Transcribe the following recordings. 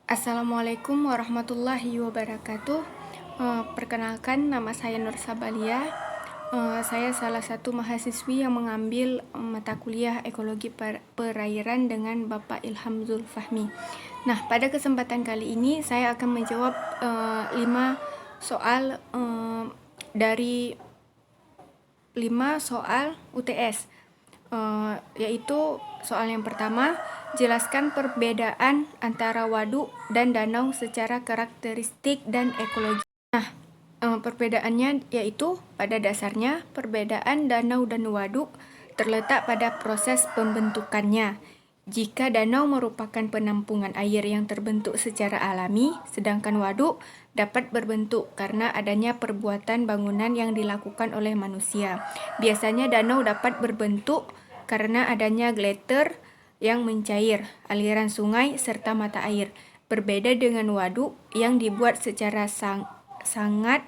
Assalamualaikum warahmatullahi wabarakatuh. Perkenalkan, nama saya Nur Sabalia. Saya salah satu mahasiswi yang mengambil mata kuliah ekologi perairan dengan Bapak Ilham Zulfahmi. Nah, pada kesempatan kali ini saya akan menjawab 5 soal dari 5 soal UTS. Yaitu soal yang pertama, jelaskan perbedaan antara waduk dan danau secara karakteristik dan ekologi. Nah, perbedaannya yaitu pada dasarnya perbedaan danau dan waduk terletak pada proses pembentukannya. Jika danau merupakan penampungan air yang terbentuk secara alami, sedangkan waduk dapat berbentuk karena adanya perbuatan bangunan yang dilakukan oleh manusia. Biasanya danau dapat berbentuk karena adanya glacier yang mencair, aliran sungai, serta mata air. Berbeda dengan waduk yang dibuat secara sangat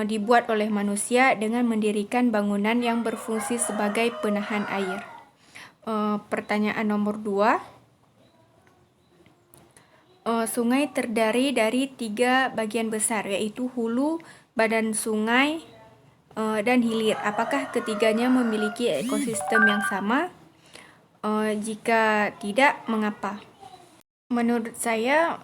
dibuat oleh manusia dengan mendirikan bangunan yang berfungsi sebagai penahan air. Pertanyaan nomor 2. Sungai terdiri dari 3 bagian besar, yaitu hulu, badan sungai, dan hilir. Apakah ketiganya memiliki ekosistem yang sama? Jika tidak, mengapa? Menurut saya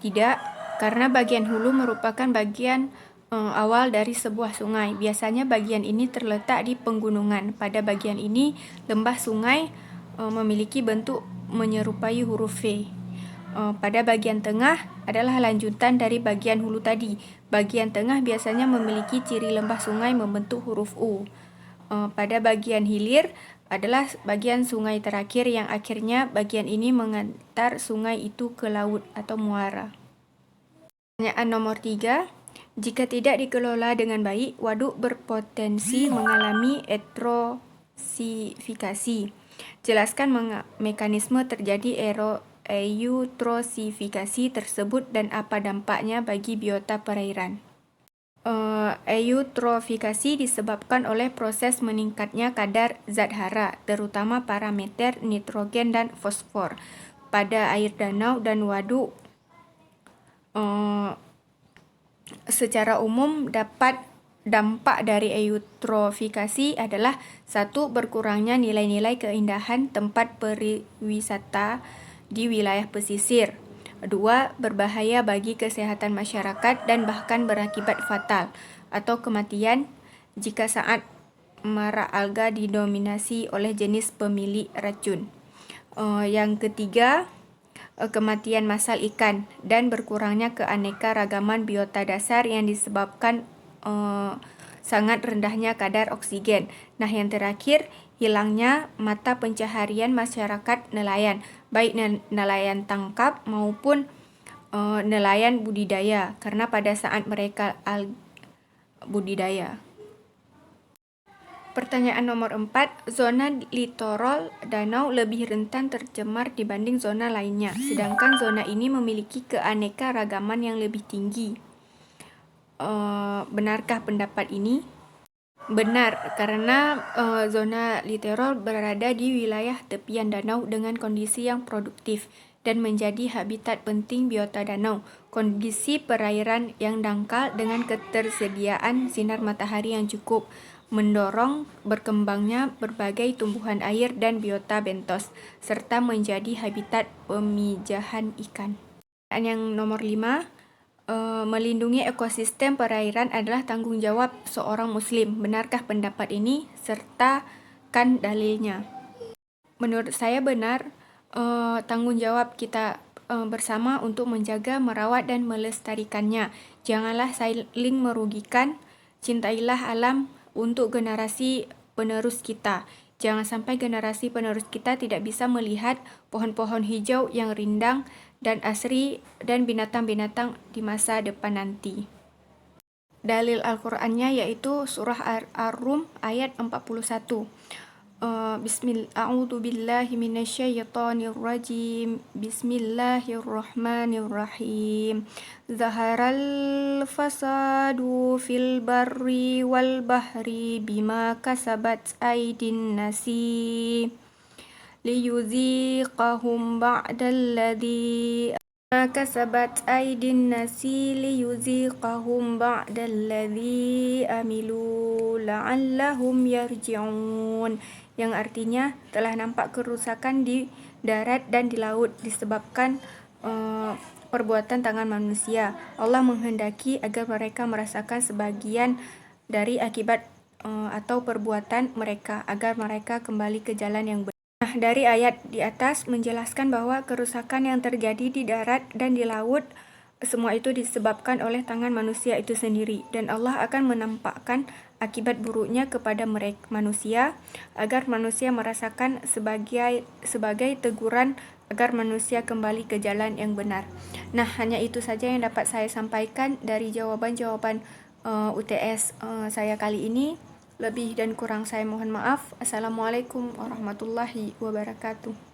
tidak, karena bagian hulu merupakan bagian awal dari sebuah sungai. Biasanya bagian ini terletak di pegunungan. Pada bagian ini, lembah sungai memiliki bentuk menyerupai huruf V. Pada bagian tengah adalah lanjutan dari bagian hulu tadi. Bagian tengah biasanya memiliki ciri lembah sungai membentuk huruf U. Pada bagian hilir adalah bagian sungai terakhir yang akhirnya bagian ini mengantar sungai itu ke laut atau muara. Pertanyaan nomor 3. Jika tidak dikelola dengan baik, waduk berpotensi mengalami eutrosifikasi. Jelaskan mekanisme terjadi eutrosifikasi tersebut dan apa dampaknya bagi biota perairan. Eutrofikasi disebabkan oleh proses meningkatnya kadar zat hara, terutama parameter nitrogen dan fosfor, pada air danau dan waduk. Secara umum dampak dari eutrofikasi adalah 1. Berkurangnya nilai-nilai keindahan tempat berwisata di wilayah pesisir. 2. Berbahaya bagi kesehatan masyarakat dan bahkan berakibat fatal atau kematian jika saat marak alga didominasi oleh jenis pemilik racun. Yang ketiga, kematian massal ikan dan berkurangnya keanekaragaman biota dasar yang disebabkan sangat rendahnya kadar oksigen. Nah, yang terakhir, hilangnya mata pencaharian masyarakat nelayan, baik nelayan tangkap maupun nelayan budidaya, karena pada saat mereka budidaya. Pertanyaan nomor 4. Zona litoral danau lebih rentan tercemar dibanding zona lainnya, sedangkan zona ini memiliki keanekaragaman yang lebih tinggi. Benarkah pendapat ini? Benar, karena zona litoral berada di wilayah tepian danau dengan kondisi yang produktif dan menjadi habitat penting biota danau. Kondisi perairan yang dangkal dengan ketersediaan sinar matahari yang cukup mendorong berkembangnya berbagai tumbuhan air dan biota bentos, serta menjadi habitat pemijahan ikan. Yang nomor 5. Melindungi ekosistem perairan adalah tanggung jawab seorang muslim. Benarkah pendapat ini? Sertakan dalilnya. Menurut saya benar. Tanggung jawab kita bersama untuk menjaga, merawat, dan melestarikannya. Janganlah saling merugikan. Cintailah alam untuk generasi penerus kita. Jangan sampai generasi penerus kita tidak bisa melihat pohon-pohon hijau yang rindang dan asri dan binatang-binatang di masa depan nanti. Dalil Al-Qur'annya yaitu surah Ar-Rum ayat 41. A'udzubillahi minasyaitonirrajim. Bismillahirrahmanirrahim. Zaharal fasadu fil barri wal bahri bima kasabat aydin nasi liyuziqahum ba'dalladzi ما كسبت أيدي الناس ليذيقهم بعد الذي عملوا لعلهم يرجعون, yang artinya telah nampak kerusakan di darat dan di laut disebabkan perbuatan tangan manusia. Allah menghendaki agar mereka merasakan sebagian dari akibat atau perbuatan mereka, agar mereka kembali ke jalan yang benar. Nah, dari ayat di atas menjelaskan bahwa kerusakan yang terjadi di darat dan di laut semua itu disebabkan oleh tangan manusia itu sendiri, dan Allah akan menampakkan akibat buruknya kepada mereka manusia agar manusia merasakan sebagai teguran agar manusia kembali ke jalan yang benar. Nah, hanya itu saja yang dapat saya sampaikan dari jawaban-jawaban UTS saya kali ini. Lebih dan kurang saya mohon maaf. Assalamualaikum warahmatullahi wabarakatuh.